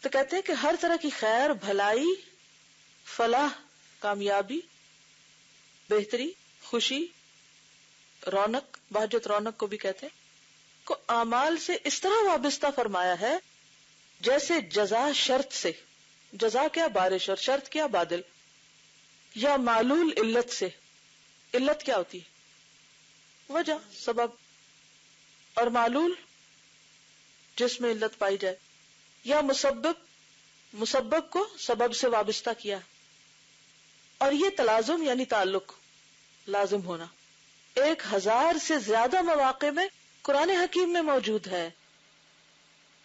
تو کہتے ہیں کہ ہر طرح کی خیر، بھلائی، فلاح، کامیابی، بہتری، خوشی، رونق، بہجت رونق کو بھی کہتے ہیں، کو اعمال سے اس طرح وابستہ فرمایا ہے جیسے جزا شرط سے، جزا کیا بارش اور شرط کیا بادل، یا معلول علت سے، علت کیا ہوتی ہے وجہ، سبب، اور معلول جس میں علت پائی جائے، یا مسبب کو سبب سے وابستہ کیا، اور یہ تلازم یعنی تعلق، لازم ہونا 1000 سے زیادہ مواقع میں قرآن حکیم میں موجود ہے.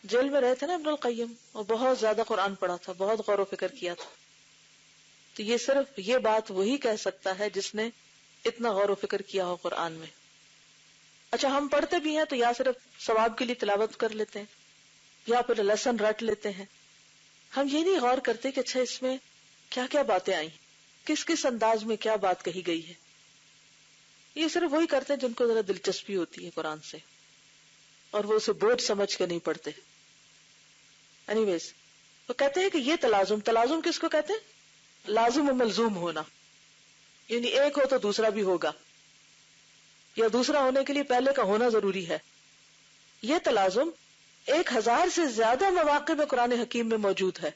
جیل میں رہے تھے نا ابن القیم، اور بہت زیادہ قرآن پڑھا تھا، بہت غور و فکر کیا تھا، تو یہ صرف یہ بات وہی کہہ سکتا ہے جس نے اتنا غور و فکر کیا ہو قرآن میں. اچھا ہم پڑھتے بھی ہیں تو یا صرف ثواب کے لیے تلاوت کر لیتے ہیں یا پھر لیسن رٹ لیتے ہیں، ہم یہ نہیں غور کرتے کہ اچھا اس میں کیا کیا باتیں آئی، کس کس انداز میں کیا بات کہی گئی ہے. یہ صرف وہی کرتے ہیں جن کو ذرا دلچسپی ہوتی ہے قرآن سے، اور وہ اسے بوجھ سمجھ کے نہیں پڑھتے. اینی ویز وہ کہتے ہیں کہ یہ تلازم کس کو کہتے ہیں؟ لازم و ملزوم ہونا، یعنی ایک ہو تو دوسرا بھی ہوگا، یا دوسرا ہونے کے لیے پہلے کا ہونا ضروری ہے. یہ تلازم 1000 سے زیادہ مواقع میں قرآن حکیم میں موجود ہے.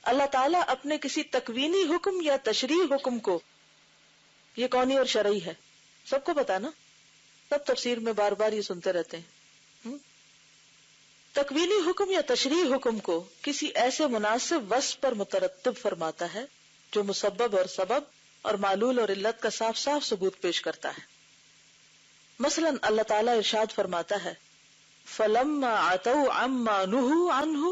اللہ تعالیٰ اپنے کسی تکوینی حکم یا تشریعی حکم کو، یہ کونی اور شرعی ہے، سب کو پتا نا، سب تفسیر میں بار بار یہ سنتے رہتے ہیں. تکوینی حکم یا تشریعی حکم کو کسی ایسے مناسب وصف پر مترتب فرماتا ہے جو مسبب اور سبب اور معلول اور علت کا صاف صاف ثبوت پیش کرتا ہے. مثلا اللہ تعالیٰ ارشاد فرماتا ہے فَلَمَّا عَتَوْا عَمَّا نُهُوا عَنْهُ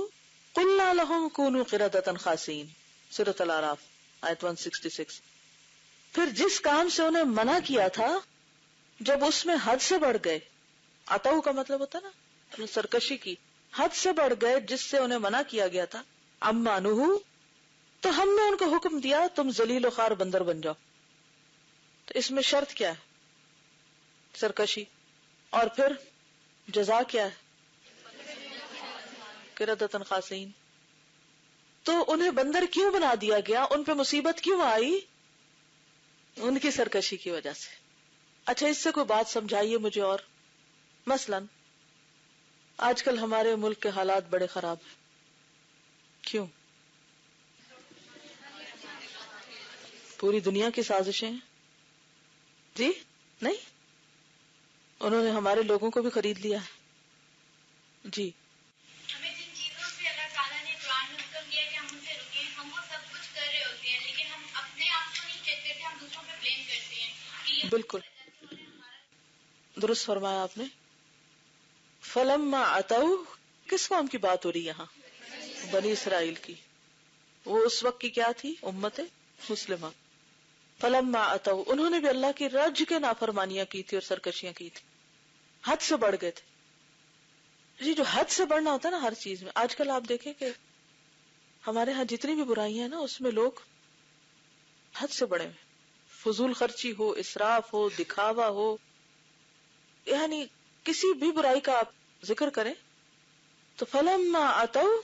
قُلْنَا لَهُمْ كُونُوا قِرَدَةً خَاسِئِينَ، سورۃ الاعراف آیت 166. پھر جس کام سے انہیں منع کیا تھا جب اس میں حد سے بڑھ گئے، عتو کا مطلب ہوتا نا سرکشی کی، حد سے بڑھ گئے جس سے انہیں منع کیا گیا تھا، عَمَّا نُهُوا، تو ہم نے ان کو حکم دیا تم ذلیل و خوار بندر بن جاؤ. تو اس میں شرط کیا ہے؟ سرکشی. اور پھر جزا کیا ہے؟ قردۃ خاسئین. تو انہیں بندر کیوں بنا دیا گیا؟ ان پہ مصیبت کیوں آئی؟ ان کی سرکشی کی وجہ سے. اچھا اس سے کوئی بات سمجھائیے مجھے. اور مثلا آج کل ہمارے ملک کے حالات بڑے خراب ہیں، کیوں؟ پوری دنیا کی سازشیں ہیں جی؟ نہیں، انہوں نے ہمارے لوگوں کو بھی خرید لیا ہے جی. ہمیں جن چیزوں سے اللہ تعالیٰ نے قرآن میں حکم دیا کہ ہم ان سے رکیں، ہم وہ سب کچھ کر رہے ہوتے ہیں، لیکن ہم اپنے آپ کو نہیں چیک کرتے، ہم دوسروں پہ بلیم کرتے ہیں کہ یہ بالکل درست فرمایا آپ نے. فلما عتوا، کس قوم کی بات ہو رہی یہاں؟ بنی اسرائیل کی. وہ اس وقت کی کیا تھی؟ امت مسلمہ. فلما عتوا، انہوں نے بھی اللہ کی رج کے نافرمانیاں کی تھی اور سرکشیاں کی تھی، حد سے بڑھ گئے تھے. جی جو حد سے بڑھنا ہوتا ہے نا ہر چیز میں، آج کل آپ دیکھیں کہ ہمارے ہاں جتنی بھی برائیاں ہیں نا اس میں لوگ حد سے بڑھے ہوئے، فضول خرچی ہو، اسراف ہو، دکھاوا ہو، یعنی کسی بھی برائی کا آپ ذکر کریں تو فلما عتوا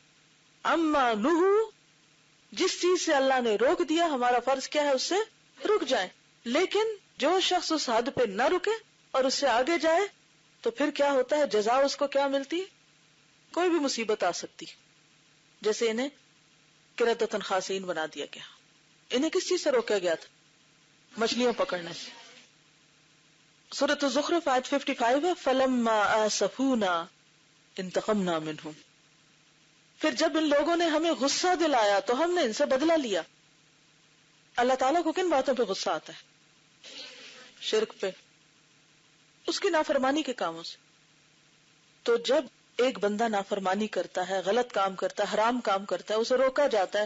عما نہوا، جس چیز سے اللہ نے روک دیا ہمارا فرض کیا ہے اس سے رک جائیں. لیکن جو شخص اس حد پہ نہ رکے اور اس سے آگے جائے تو پھر کیا ہوتا ہے؟ جزا اس کو کیا ملتی؟ کوئی بھی مصیبت آ سکتی. جیسے انہیں قردۃ خاسئین بنا دیا گیا. انہیں کس چیز سے روکا گیا تھا؟ مچھلیاں پکڑنے سے. سورۃ الزخرف آیت 55 ہے فلما آسفونا انتقمنا منہم. پھر جب ان لوگوں نے ہمیں غصہ دلایا تو ہم نے ان سے بدلہ لیا. اللہ تعالیٰ کو کن باتوں پہ غصہ آتا ہے؟ شرک پہ، اس کی نافرمانی کے کاموں سے. تو جب ایک بندہ نافرمانی کرتا ہے، غلط کام کرتا ہے، حرام کام کرتا ہے، اسے روکا جاتا ہے،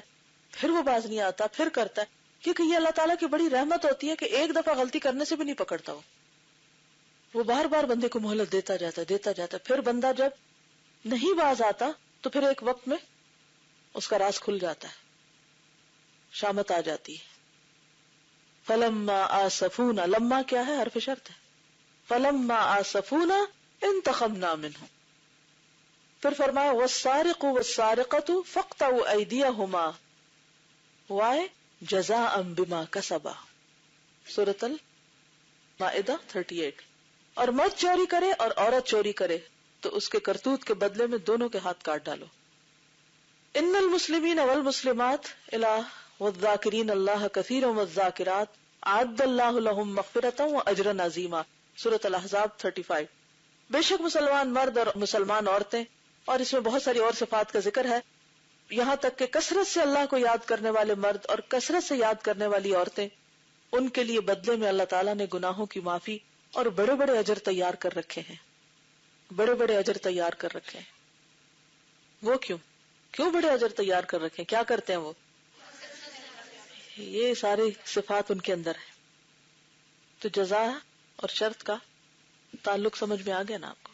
پھر وہ باز نہیں آتا، پھر کرتا ہے، کیونکہ یہ اللہ تعالیٰ کی بڑی رحمت ہوتی ہے کہ ایک دفعہ غلطی کرنے سے بھی نہیں پکڑتا. وہ بار بار بندے کو مہلت دیتا جاتا ہے. پھر بندہ جب نہیں باز آتا تو پھر ایک وقت میں اس کا راز کھل جاتا ہے، شامت آ جاتی ہے. فلما آسفونا، لما کیا ہے؟ حرف شرط ہے. فلما آسفونا انتقمنا منہم، پھر فرمایا والسارق والسارقۃ فاقطعوا ایدیہما وائے جزاء بما کسبا، سورۃ المائدہ 38۔ اور مرد چوری کرے اور عورت چوری کرے تو اس کے کرتوت کے بدلے میں دونوں کے ہاتھ کاٹ ڈالو۔ ان المسلمین والمسلمات والذاکرین اللہ کثیرا والذاکرات اعد اللہ لهم مغفرۃ واجرا عظیما، سورۃ الاحزاب 35۔ بے شک مسلمان مرد اور مسلمان عورتیں، اور اس میں بہت ساری اور صفات کا ذکر ہے، یہاں تک کہ کثرت سے اللہ کو یاد کرنے والے مرد اور کثرت سے یاد کرنے والی عورتیں، ان کے لیے بدلے میں اللہ تعالیٰ نے گناہوں کی معافی اور بڑے بڑے اجر تیار کر رکھے ہیں، بڑے بڑے اجر تیار کر رکھے ہیں۔ وہ کیوں بڑے اجر تیار کر رکھے ہیں؟ کیا کرتے ہیں وہ؟ یہ ساری صفات ان کے اندر ہے۔ تو جزا اور شرط کا تعلق سمجھ میں آ گیا نا آپ کو؟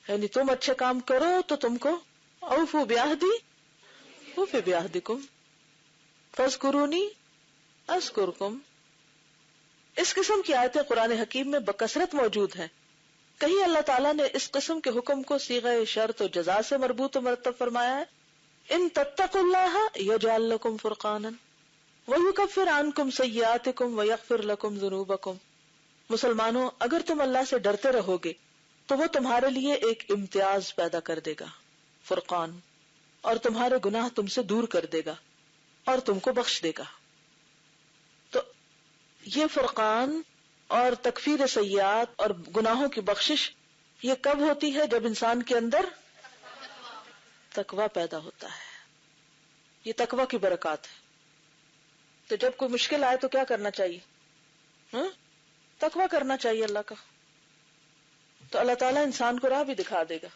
یعنی تم اچھے کام کرو تو تم کو اوفوا بعہدی اوفی بعہدکم فاذکرونی اذکرکم۔ اس قسم کی آیتیں قرآن حکیم میں بکثرت موجود ہیں۔ کہیں اللہ تعالیٰ نے اس قسم کے حکم کو صیغہ شرط و جزا سے مربوط و مرتب فرمایا ہے، ان تتقوا اللہ یجعل لکم فرقانا ویکفر عنکم سیئاتکم ویغفر لکم ذنوبکم۔ مسلمانوں، اگر تم اللہ سے ڈرتے رہو گے تو وہ تمہارے لیے ایک امتیاز پیدا کر دے گا، فرقان، اور تمہارے گناہ تم سے دور کر دے گا اور تم کو بخش دے گا۔ تو یہ فرقان اور تکفیر سیئات اور گناہوں کی بخشش یہ کب ہوتی ہے؟ جب انسان کے اندر تقوی پیدا ہوتا ہے۔ یہ تقوی کی برکات ہے۔ تو جب کوئی مشکل آئے تو کیا کرنا چاہیے؟ تقوی کرنا چاہیے اللہ کا۔ تو اللہ تعالیٰ انسان کو راہ بھی دکھا دے گا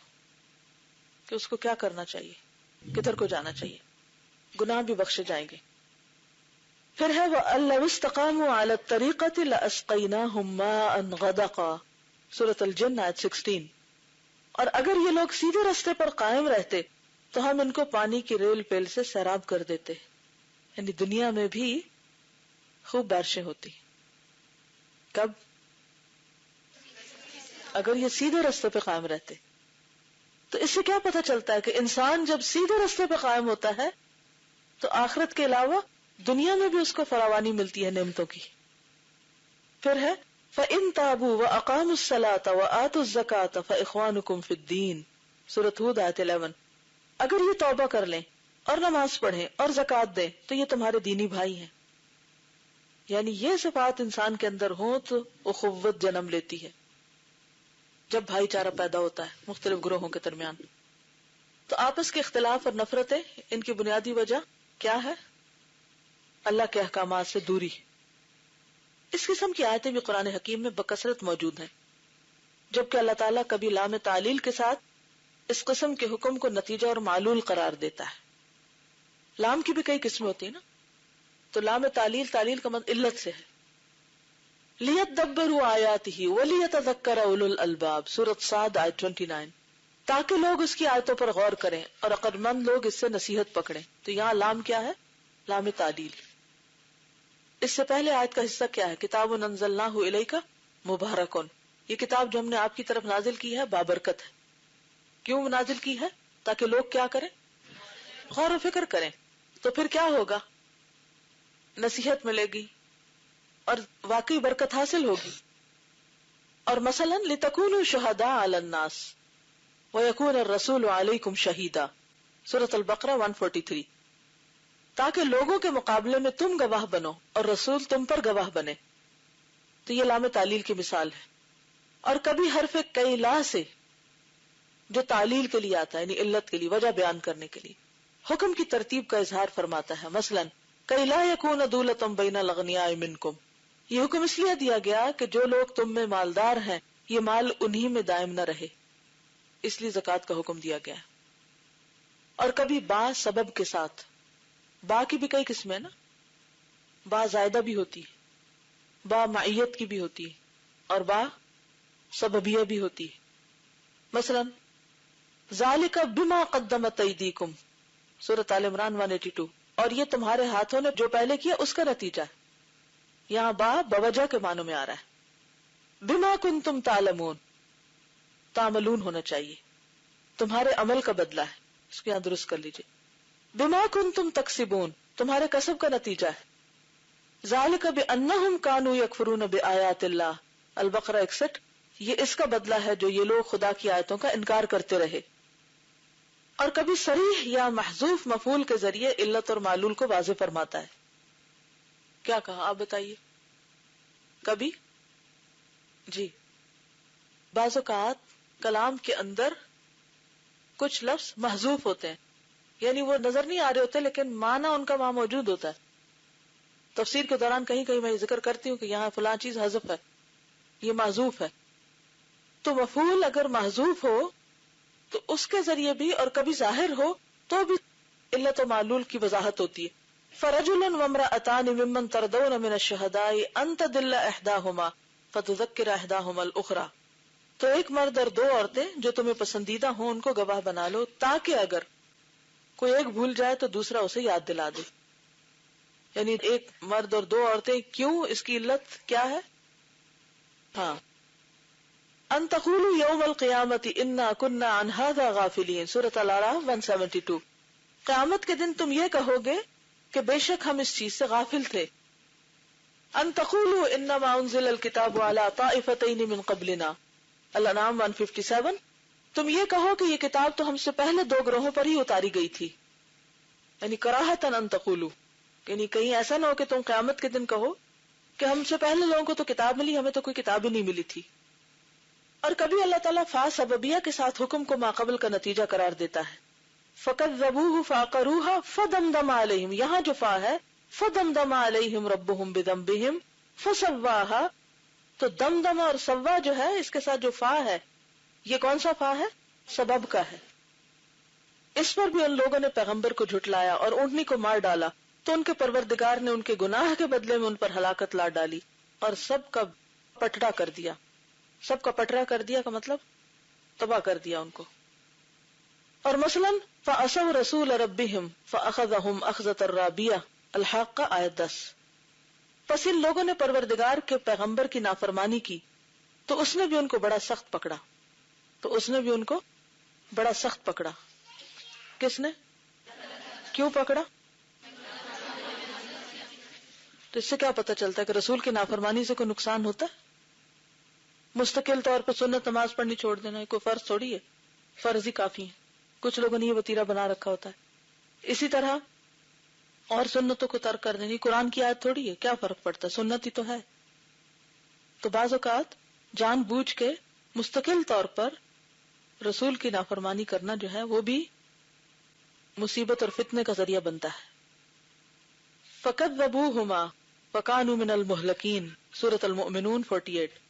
کہ اس کو کیا کرنا چاہیے، کدھر کو جانا چاہیے، گناہ بھی بخشے جائیں گے۔ پھر ہے وَأَن لَوِ اسْتَقَامُوا عَلَى الطَّرِيقَةِ لَأَسْقَيْنَاهُمْ مَاءً غَدَقًا، سورۃ الجن آیت 16۔ اور اگر یہ لوگ سیدھے رستے پر قائم رہتے تو ہم ان کو پانی کی ریل پیل سے سیراب کر دیتے، یعنی دنیا میں بھی خوب بارشیں ہوتی۔ کب؟ اگر یہ سیدھے رستے پہ قائم رہتے۔ تو اس سے کیا پتہ چلتا ہے کہ انسان جب سیدھے رستے پہ قائم ہوتا ہے تو آخرت کے علاوہ دنیا میں بھی اس کو فراوانی ملتی ہے نعمتوں کی۔ پھر ہے فَإِن تَابُوا وَأَقَامُوا الصَّلَاةَ وَآتُوا الزَّكَاةَ فَإِخْوَانُكُمْ فِي الدِّينِ، سورۃ ہود آیت 11۔ اگر یہ توبہ کر لیں اور نماز پڑھیں اور زکوٰۃ دیں تو یہ تمہارے دینی بھائی ہیں۔ یعنی یہ صفات انسان کے اندر ہوں تو اخوت جنم لیتی ہے، جب بھائی چارہ پیدا ہوتا ہے مختلف گروہوں کے درمیان۔ تو آپس کے اختلاف اور نفرتیں، ان کی بنیادی وجہ کیا ہے؟ اللہ کے احکامات سے دوری۔ اس قسم کی آیتیں بھی قرآن حکیم میں بکثرت موجود ہیں، جبکہ اللہ تعالیٰ کبھی لام تعلیل کے ساتھ اس قسم کے حکم کو نتیجہ اور معلول قرار دیتا ہے۔ لام کی بھی کئی قسمیں ہوتی ہیں نا، تو لام تعلیل کا مطلب علت سے ہے۔ لِيَدَّبَّرُوا آیَاتِهِ وَلِيَتَذَكَّرَ أُولُو الْأَلْبَابِ، سورۃ صاد آیت 29۔ تاکہ لوگ اس کی آیتوں پر غور کریں اور عقل مند لوگ اس سے نصیحت پکڑیں۔ تو یہاں لام کیا ہے؟ لام تعلیل۔ اس سے پہلے آیت کا حصہ کیا ہے؟ کتاب انزلناہ الیک مبارک، یہ کتاب جو ہم نے آپ کی طرف نازل کی ہے بابرکت ہے۔ کیوں نازل کی ہے؟ تاکہ لوگ کیا کریں؟ غور و فکر کریں۔ تو پھر کیا ہوگا؟ نصیحت ملے گی اور واقعی برکت حاصل ہوگی۔ اور مثلا لتکونوا شہداء علی الناس ویکون الرسول علیکم شہیدا، سورۃ البقرہ 143۔ تاکہ لوگوں کے مقابلے میں تم گواہ بنو اور رسول تم پر گواہ بنے۔ تو یہ لام تعلیل کی مثال ہے۔ اور کبھی حرف کئی لا سے، جو تعلیل کے لیے آتا ہے، یعنی علت کے لیے، وجہ بیان کرنے کے لیے، حکم کی ترتیب کا اظہار فرماتا ہے۔ مثلا کئی لا یکون دولۃ بین الاغنیاء منکم، یہ حکم اس لیے دیا گیا کہ جو لوگ تم میں مالدار ہیں یہ مال انہی میں دائم نہ رہے، اس لیے زکوٰۃ کا حکم دیا گیا ہے۔ اور کبھی با سبب کے ساتھ، با کی بھی کئی قسمیں نا، با زائدہ بھی ہوتی ہے، با معیت کی بھی ہوتی ہے، اور با سببیہ بھی ہوتی ہے۔ مثلا ذالک بما قدمت ایدیکم، سورۃ آل عمران 182۔ اور یہ تمہارے ہاتھوں نے جو پہلے کیا اس کا نتیجہ ہے۔ یہاں با بوجہ کے معنوں میں آ رہا ہے۔ بما کنتم تعلمون، تعملون ہونا چاہیے۔ تمہارے عمل کا بدلہ ہے. اس کو یہاں درست کر لیجیے. بما کنتم تکسبون تمہارے کسب کا نتیجہ ہے. ذالک بانہم کانوا یکفرون بآیات اللہ البقرہ 61. یہ اس کا بدلہ ہے جو یہ لوگ خدا کی آیتوں کا انکار کرتے رہے. اور کبھی صریح یا محذوف مفعول کے ذریعے علت اور معلول کو واضح فرماتا ہے. کیا کہا آپ بتائیے؟ کبھی جی بعض اوقات کلام کے اندر کچھ لفظ محذوف ہوتے ہیں، یعنی وہ نظر نہیں آ رہے ہوتے لیکن معنی ان کا وہاں موجود ہوتا ہے. تفسیر کے دوران کہیں کہیں میں ذکر کرتی ہوں کہ یہاں فلاں چیز حذف ہے، یہ محذوف ہے. تو مفعول اگر محذوف ہو تو اس کے ذریعے بھی اور کبھی ظاہر ہو تو بھی علت و معلول کی وضاحت ہوتی ہے. فَرَجُلٌ وَامْرَأَتَانِ مِمَّنْ تَرْضَوْنَ مِنَ الشُّهَدَاءِ أَن تَضِلَّ إِحْدَاهُمَا فَتُذَكِّرَ إِحْدَاهُمَا الْأُخْرَى. تو ایک مرد اور دو عورتیں جو تمہیں پسندیدہ ہوں ان کو گواہ بنا لو تاکہ اگر کوئی ایک بھول جائے تو دوسرا اسے یاد دلا دے. یعنی ایک مرد اور دو عورتیں کیوں، اس کی علت کیا ہے؟ ہاں ان تقولوا یوم القیامت انا کنا عن هذا غافلین، سورۃ الاعراف 172. قیامت کے دن تم یہ کہو گے کہ بے شک ہم اس چیز سے غافل تھے. ان تقولوا انما انزل الکتاب علی طائفتین من قبلنا، الانعام 157. تم یہ کہو کہ یہ کتاب تو ہم سے پہلے دو گروہوں پر ہی اتاری گئی تھی. یعنی کراہتن ان تقولوا، یعنی کہیں ایسا نہ ہو کہ تم قیامت کے دن کہو کہ ہم سے پہلے لوگوں کو تو کتاب ملی، ہمیں تو کوئی کتاب ہی نہیں ملی تھی. اور کبھی اللہ تعالیٰ فا سببیہ کے ساتھ حکم کو ماقبل کا نتیجہ قرار دیتا ہے. فَكَذَّبُوهُ فَعَقَرُوهَا فَدَمْدَمَ عَلَيْهِمْ، یہاں جو فا ہے فَدَمْدَمَ عَلَيْهِمْ رَبُّهُمْ بِذَنبِهِمْ فَسَوَّاهَا. تو دمدم اور سوا جو ہے اس کے ساتھ جو فا ہے یہ کون سا فا ہے؟ سبب کا ہے. اس پر بھی ان لوگوں نے پیغمبر کو جھٹلایا اور اونٹنی کو مار ڈالا تو ان کے پروردگار نے ان کے گناہ کے بدلے میں ان پر ہلاکت لا ڈالی اور سب کا پٹڑا کر دیا. سب کا پٹرا کر دیا کا مطلب تباہ کر دیا ان کو. اور مثلاً فَأَسَوْا رَسُولَ رَبِّهِمْ فَأَخَذَهُمْ أَخْذَةً رَابِيَةً الحاقہ آیت 10. پس ان لوگوں نے پروردگار کے پیغمبر کی نافرمانی کی تو اس نے بھی ان کو بڑا سخت پکڑا. تو اس نے بھی ان کو بڑا سخت پکڑا. کس نے؟ کیوں پکڑا؟ تو اس سے کیا پتہ چلتا ہے کہ رسول کی نافرمانی سے کوئی نقصان ہوتا ہے؟ مستقل طور پر سنت نماز پڑھنی چھوڑ دینا کوئی فرض تھوڑی ہے، فرض ہی کافی ہے. کچھ لوگوں نے یہ وتیرہ بنا رکھا ہوتا ہے. اسی طرح اور سنتوں کو ترک کر دینی قرآن کی آیت تھوڑی ہے، کیا فرق پڑتا ہے، سنت ہی تو ہے. تو بعض اوقات جان بوجھ کے مستقل طور پر رسول کی نافرمانی کرنا جو ہے وہ بھی مصیبت اور فتنے کا ذریعہ بنتا ہے. فَكَذَّبُوهُمَا فَكَانُوا مِنَ الْمُهْلَكِينَ، سورۃ المؤمنون 48.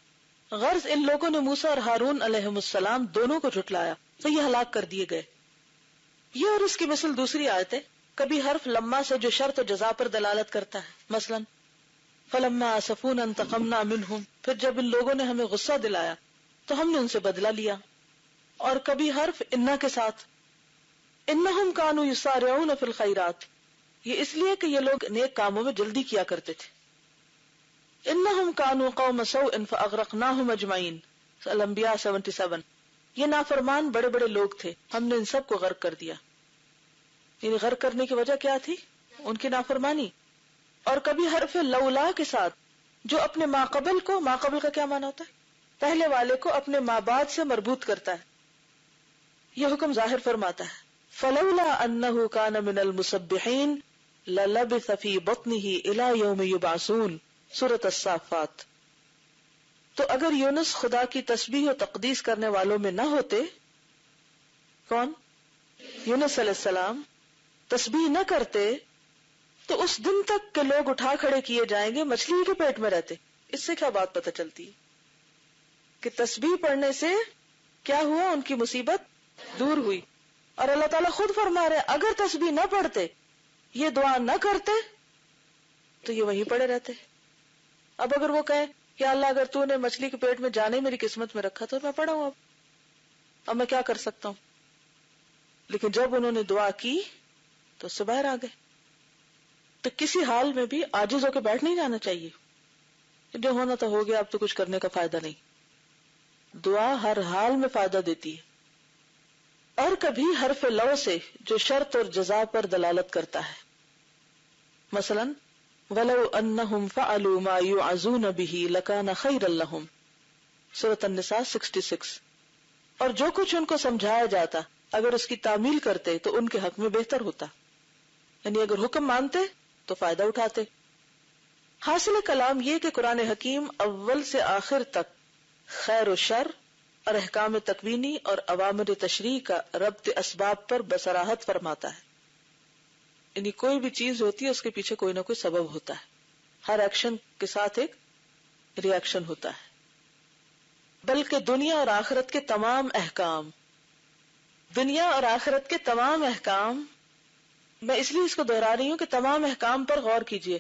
غرض ان لوگوں نے موسیٰ اور ہارون علیہم السلام دونوں کو جھٹلایا تو یہ ہلاک کر دیے گئے. یہ اور اس کی مثل دوسری آیت ہے. کبھی حرف لما سے جو شرط و جزا پر دلالت کرتا ہے، مثلا فَلَمَّا آسَفُونَا انتَقَمْنَا مِنْهُمْ، پھر جب ان لوگوں نے ہمیں غصہ دلایا تو ہم نے ان سے بدلہ لیا. اور کبھی حرف انا کے ساتھ انہم کانوا یسارعون فی الخیرات، یہ اس لیے کہ یہ لوگ نیک کاموں میں جلدی کیا کرتے تھے. انہم کانوا قوم سوء فاغرقناہم اجمعین، الانبیاء 77. یہ نافرمان بڑے بڑے لوگ تھے، ہم نے ان سب کو غرق کر دیا. یعنی غرق کرنے کی وجہ کیا تھی؟ ان کی نافرمانی. اور کبھی حرف لولا کے ساتھ جو اپنے ماقبل کو، ماقبل کا کیا معنی ہوتا ہے؟ پہلے والے کو اپنے ماں بعد سے مربوط کرتا ہے. یہ حکم ظاہر فرماتا ہے فلولا انہ کان من المسبحین للبث فی بطنہ الی یوم یبعثون، سورۃ الصافات. تو اگر یونس خدا کی تسبیح و تقدیس کرنے والوں میں نہ ہوتے، کون؟ یونس علیہ السلام تسبیح نہ کرتے تو اس دن تک کہ لوگ اٹھا کھڑے کیے جائیں گے مچھلی کے پیٹ میں رہتے. اس سے کیا بات پتہ چلتی ہے کہ تسبیح پڑھنے سے کیا ہوا؟ ان کی مصیبت دور ہوئی. اور اللہ تعالیٰ خود فرما رہے اگر تسبیح نہ پڑھتے، یہ دعا نہ کرتے تو یہ وہیں پڑے رہتے. اب اگر وہ کہیں کہ اللہ اگر تو نے مچھلی کے پیٹ میں جانے میری قسمت میں رکھا تو میں پڑا ہوں، اب میں کیا کر سکتا ہوں. لیکن جب انہوں نے دعا کی تو اس سے باہر آ گئے. تو کسی حال میں بھی عاجز ہو کے بیٹھ نہیں جانا چاہیے. جو ہونا تو ہو گیا، اب تو کچھ کرنے کا فائدہ نہیں. دعا ہر حال میں فائدہ دیتی ہے. اور کبھی حرف لو سے جو شرط اور جزا پر دلالت کرتا ہے. مثلا وَلَوْ أَنَّهُمْ فَعَلُوا مَا يُعَظُونَ بِهِ لَكَانَ خَيْرًا لَهُمْ. سورۃ النساء 66. اور جو کچھ ان کو سمجھایا جاتا اگر اس کی تعمیل کرتے تو ان کے حق میں بہتر ہوتا. یعنی اگر حکم مانتے تو فائدہ اٹھاتے. حاصل کلام یہ کہ قرآن حکیم اول سے آخر تک خیر و شر اور احکام تکوینی اور اوامر تشریع کا ربط اسباب پر بصراحت فرماتا ہے. یعنی کوئی بھی چیز ہوتی ہے اس کے پیچھے کوئی نہ کوئی سبب ہوتا ہے. ہر ایکشن کے ساتھ ایک ری ایکشن ہوتا ہے. بلکہ دنیا اور آخرت کے تمام احکام، دنیا اور آخرت کے تمام احکام، میں اس لیے اس کو دہرا رہی ہوں کہ تمام احکام پر غور کیجئے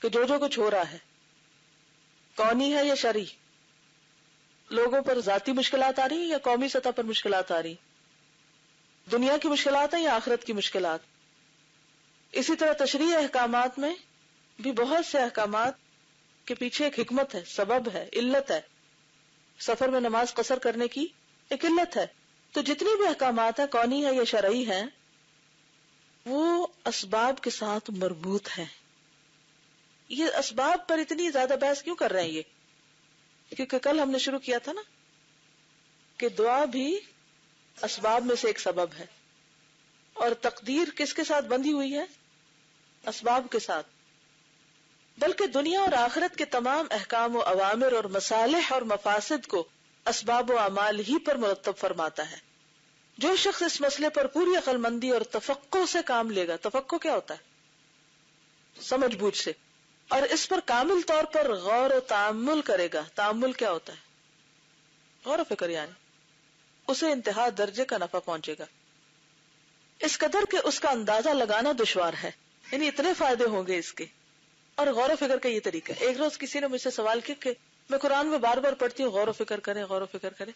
کہ جو کچھ ہو رہا ہے کونی ہے یا شرعی. لوگوں پر ذاتی مشکلات آ رہی ہیں یا قومی سطح پر مشکلات آ رہی ہیں؟ دنیا کی مشکلات ہیں یا آخرت کی مشکلات؟ اسی طرح تشریعی احکامات میں بھی بہت سے احکامات کے پیچھے ایک حکمت ہے، سبب ہے، علت ہے. سفر میں نماز قصر کرنے کی ایک علت ہے. تو جتنی بھی احکامات ہیں کونی ہے یا شرعی ہیں وہ اسباب کے ساتھ مربوط ہیں. یہ اسباب پر اتنی زیادہ بحث کیوں کر رہے ہیں؟ یہ کیونکہ کل ہم نے شروع کیا تھا نا کہ دعا بھی اسباب میں سے ایک سبب ہے، اور تقدیر کس کے ساتھ بندھی ہوئی ہے؟ اسباب کے ساتھ. بلکہ دنیا اور آخرت کے تمام احکام و اوامر اور مصالح اور مفاسد کو اسباب و اعمال ہی پر مرتب فرماتا ہے. جو شخص اس مسئلے پر پوری عقل مندی اور تفقع سے کام لے گا، تفقع کیا ہوتا ہے؟ سمجھ بوجھ سے، اور اس پر کامل طور پر غور و تأمل کرے گا. تأمل کیا ہوتا ہے؟ غور و فکر. یعنی اسے انتہا درجے کا نفع پہنچے گا، اس قدر کہ اس کا اندازہ لگانا دشوار ہے. یعنی اتنے فائدے ہوں گے اس کے. اور غور و فکر کا یہ طریقہ. ایک روز کسی نے مجھ سے سوال کیا کہ میں قرآن میں بار بار پڑھتی ہوں غور و فکر کریں، غور و فکر کریں،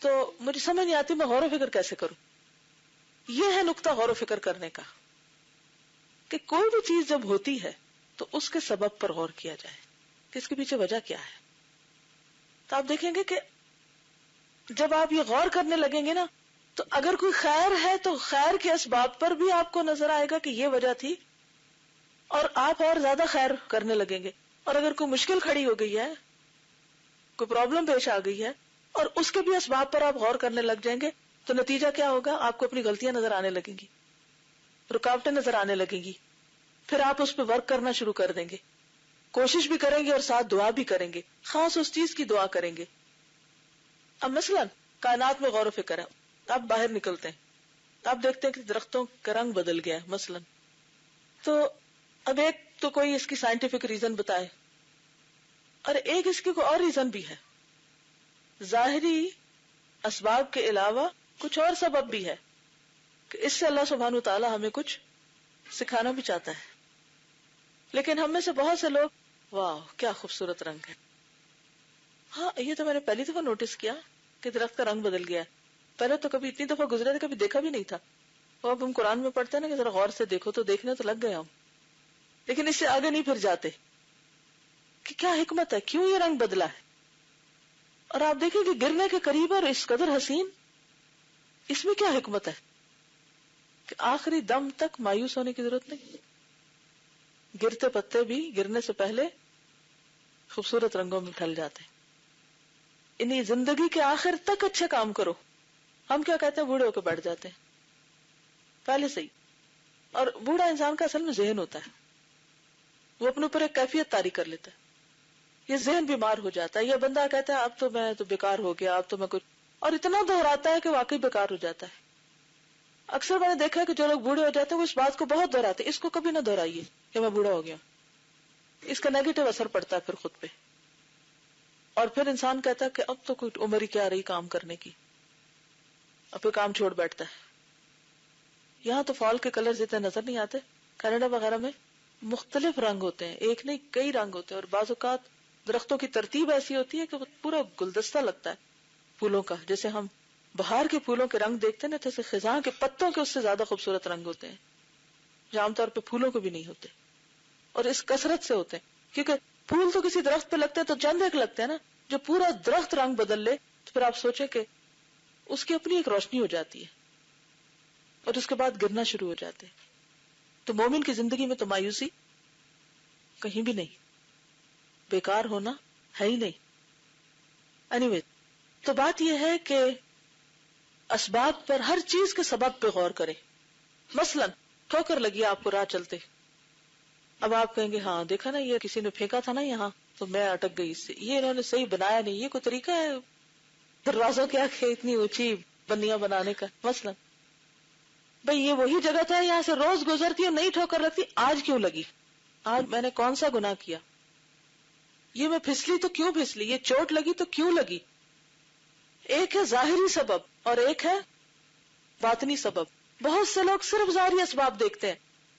تو مجھے سمجھ نہیں آتی میں غور و فکر کیسے کروں. یہ ہے نقطہ غور و فکر کرنے کا کہ کوئی بھی چیز جب ہوتی ہے تو اس کے سبب پر غور کیا جائے کہ اس کے پیچھے وجہ کیا ہے. تو آپ دیکھیں گے کہ جب آپ یہ غور کرنے لگیں گے نا تو اگر کوئی خیر ہے تو خیر کے اسباب پر بھی آپ کو نظر آئے گا کہ یہ وجہ تھی، اور آپ اور زیادہ خیر کرنے لگیں گے. اور اگر کوئی مشکل کھڑی ہو گئی ہے، کوئی پرابلم پیش آ گئی ہے اور اس کے بھی اسباب پر آپ غور کرنے لگ جائیں گے تو نتیجہ کیا ہوگا؟ آپ کو اپنی غلطیاں نظر آنے لگیں گی، رکاوٹیں نظر آنے لگیں گی. پھر آپ اس پہ ورک کرنا شروع کر دیں گے، کوشش بھی کریں گے اور ساتھ دعا بھی کریں گے، خاص اس چیز کی دعا کریں گے. اب مثلا کائنات میں غور و فکر ہے. آپ باہر نکلتے ہیں، آپ دیکھتے ہیں کہ درختوں کا رنگ بدل گیا ہے مثلا. تو اب ایک تو کوئی اس کی سائنٹیفک ریزن بتائے، اور ایک اس کی کوئی اور ریزن بھی ہے. ظاہری اسباب کے علاوہ کچھ اور سبب بھی ہے کہ اس سے اللہ سبحانہ وتعالی ہمیں کچھ سکھانا بھی چاہتا ہے. لیکن ہم میں سے بہت سے لوگ واہ کیا خوبصورت رنگ ہے، ہاں یہ تو میں نے پہلی دفعہ نوٹس کیا کہ درخت کا رنگ بدل گیا ہے. پہلے تو کبھی اتنی دفعہ گزرے تھے کبھی دیکھا بھی نہیں تھا. اور اب ہم قرآن میں پڑھتے ہیں نا کہ ذرا غور سے دیکھو، تو دیکھنے تو لگ گئے ہم، لیکن اس سے آگے نہیں پھر جاتے کہ کیا حکمت ہے، کیوں یہ رنگ بدلا ہے. اور آپ دیکھیں کہ گرنے کے قریب اور اس قدر حسین، اس میں کیا حکمت ہے کہ آخری دم تک مایوس ہونے کی ضرورت نہیں. گرتے پتے بھی گرنے سے پہلے خوبصورت رنگوں میں ڈھل جاتے ہیں. انہیں زندگی کے آخر تک اچھے کام کرو. ہم کیا کہتے ہیں؟ بوڑھے ہو کے بیٹھ جاتے ہیں پہلے سے ہی. اور بوڑھا انسان کا اصل میں ذہن ہوتا ہے، وہ اپنے اوپر ایک کیفیت طاری کر لیتا ہے، یہ ذہن بیمار ہو جاتا ہے. یہ بندہ کہتا ہے اب تو میں تو بیکار ہو گیا، اب تو میں کچھ، اور اتنا دہراتا ہے کہ واقعی بیکار ہو جاتا ہے. اکثر میں نے دیکھا ہے کہ جو لوگ بوڑھے ہو جاتے ہیں وہ اس بات کو بہت دہراتے ہیں. اس کو کبھی نہ دہرائیے کہ میں بوڑھا ہو گیا، اس کا نیگیٹو اثر پڑتا ہے پھر خود پہ. اور پھر انسان کہتا ہے کہ اب تو کوئی عمر ہی کیا رہی کام کرنے کی، اب پھر کام چھوڑ بیٹھتا ہے. یہاں تو فال کے کلر اتنے نظر نہیں آتے، کینیڈا وغیرہ میں مختلف رنگ ہوتے ہیں، ایک نہیں کئی رنگ ہوتے ہیں. اور بعض اوقات درختوں کی ترتیب ایسی ہوتی ہے کہ وہ پورا گلدستہ لگتا ہے پھولوں کا. جیسے ہم بہار کے پھولوں کے رنگ دیکھتے ہیں نا، جیسے خزاں کے پتوں کے اس سے زیادہ خوبصورت رنگ ہوتے ہیں جو عام طور پہ پھولوں کو بھی نہیں ہوتے. اور اس کثرت سے ہوتے ہیں کیونکہ پھول تو کسی درخت پہ لگتے ہیں تو چند ایک لگتے ہیں نا. جو پورا درخت رنگ بدل لے تو پھر آپ سوچیں کہ اس کی اپنی ایک روشنی ہو جاتی ہے. اور اس کے بعد گرنا شروع ہو جاتے ہیں. تو مومن کی زندگی میں تو مایوسی کہیں بھی نہیں، بیکار ہونا ہے ہی نہیں. اینی تو بات یہ ہے کہ اسباب پر، ہر چیز کے سبب پہ غور کریں. مثلا ٹھوکر لگی آپ کو راہ چلتے، اب آپ کہیں گے ہاں دیکھا نا یہ کسی نے پھینکا تھا نا یہاں تو میں اٹک گئی اس سے، یہ انہوں نے صحیح بنایا نہیں، یہ کوئی طریقہ ہے دروازوں کے آگے اتنی اونچی بنیاں بنانے کا. مثلا بھئی یہ وہی جگہ تھا، یہاں سے روز گزرتی اور نہیں ٹھوکر لگتی، آج کیوں لگی؟ آج میں نے کون سا گناہ کیا؟ یہ میں پھسلی تو کیوں پھسلی؟ یہ چوٹ لگی تو کیوں لگی؟ ایک ہے ظاہری سبب اور ایک ہے باطنی سبب. بہت سے لوگ صرف ظاہری اسباب دیکھتے ہیں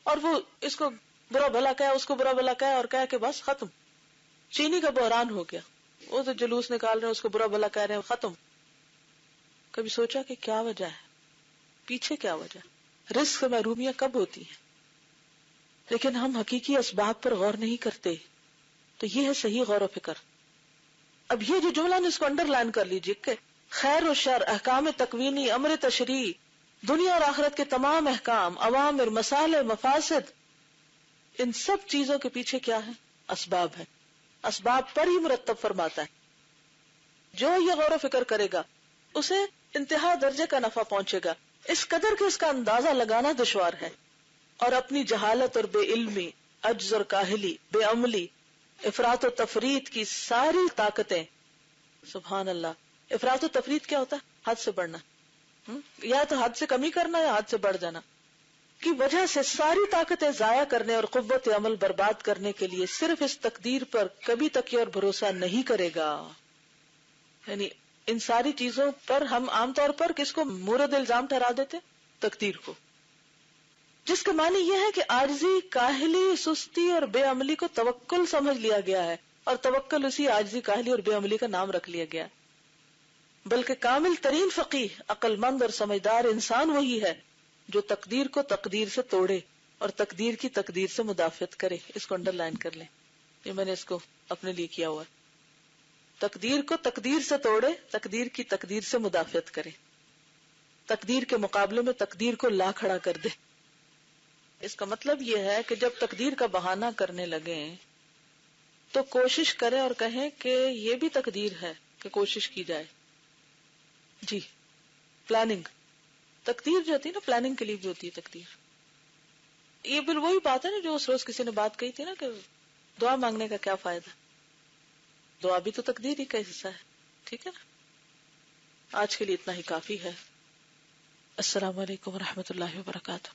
اور وہ اس کو برا بھلا کہا، اس کو برا بھلا کہا اور کہا کہ بس ختم. چینی کا بحران ہو گیا، وہ تو جلوس نکال رہے ہیں، اس کو برا بھلا کہہ رہے ہیں، ختم. کبھی سوچا کہ کیا وجہ ہے؟ پیچھے کیا وجہ؟ رزق سے محرومیاں کب ہوتی ہیں؟ لیکن ہم حقیقی اسباب پر غور نہیں کرتے. تو یہ ہے صحیح غور و فکر. اب یہ جو جملہ نے اس کو انڈر لائن کر لیجیے کہ خیر و شر، احکام تکوینی، امر تشریعی، دنیا اور آخرت کے تمام احکام، اوامر، مصالح، مفاسد، ان سب چیزوں کے پیچھے کیا ہے؟ اسباب ہے. اسباب پر ہی مرتب فرماتا ہے. جو یہ غور و فکر کرے گا اسے انتہا درجے کا نفع پہنچے گا، اس قدر کہ اس کا اندازہ لگانا دشوار ہے. اور اپنی جہالت اور بے علمی، عجز اور کاہلی، بے عملی، افراط و تفریط کی ساری طاقتیں، سبحان اللہ. افراط و تفریط کیا ہوتا ہے؟ حد سے بڑھنا، یا تو حد سے کمی کرنا یا حد سے بڑھ جانا، کی وجہ سے ساری طاقتیں ضائع کرنے اور قوت عمل برباد کرنے کے لیے صرف اس تقدیر پر کبھی تکیہ اور بھروسہ نہیں کرے گا. یعنی ان ساری چیزوں پر ہم عام طور پر کس کو مورد الزام ٹھہرا دیتے؟ تقدیر کو، جس کا معنی یہ ہے کہ عاجزی، کاہلی، سستی اور بے عملی کو توکل سمجھ لیا گیا ہے، اور توکل اسی عاجزی، کاہلی اور بے عملی کا نام رکھ لیا گیا. بلکہ کامل ترین فقیہ، عقل مند اور سمجھدار انسان وہی ہے جو تقدیر کو تقدیر سے توڑے اور تقدیر کی تقدیر سے مدافعت کرے. اس کو انڈر لائن کر لیں، یہ میں نے اس کو اپنے لیے کیا ہوا ہے. تقدیر کو تقدیر سے توڑے، تقدیر کی تقدیر سے مدافعت کرے، تقدیر کے مقابلے میں تقدیر کو لا کھڑا کر دے. اس کا مطلب یہ ہے کہ جب تقدیر کا بہانہ کرنے لگیں تو کوشش کریں اور کہیں کہ یہ بھی تقدیر ہے کہ کوشش کی جائے. جی پلاننگ، تقدیر جو ہوتی ہے نا پلاننگ کے لیے بھی ہوتی ہے تقدیر. یہ پھر وہی بات ہے نا جو اس روز کسی نے بات کہی تھی نا کہ دعا مانگنے کا کیا فائدہ؟ دعا بھی تو تقدیر ہی کا حصہ ہے. ٹھیک ہے نا؟ آج کے لیے اتنا ہی کافی ہے. السلام علیکم ورحمۃ اللہ وبرکاتہ.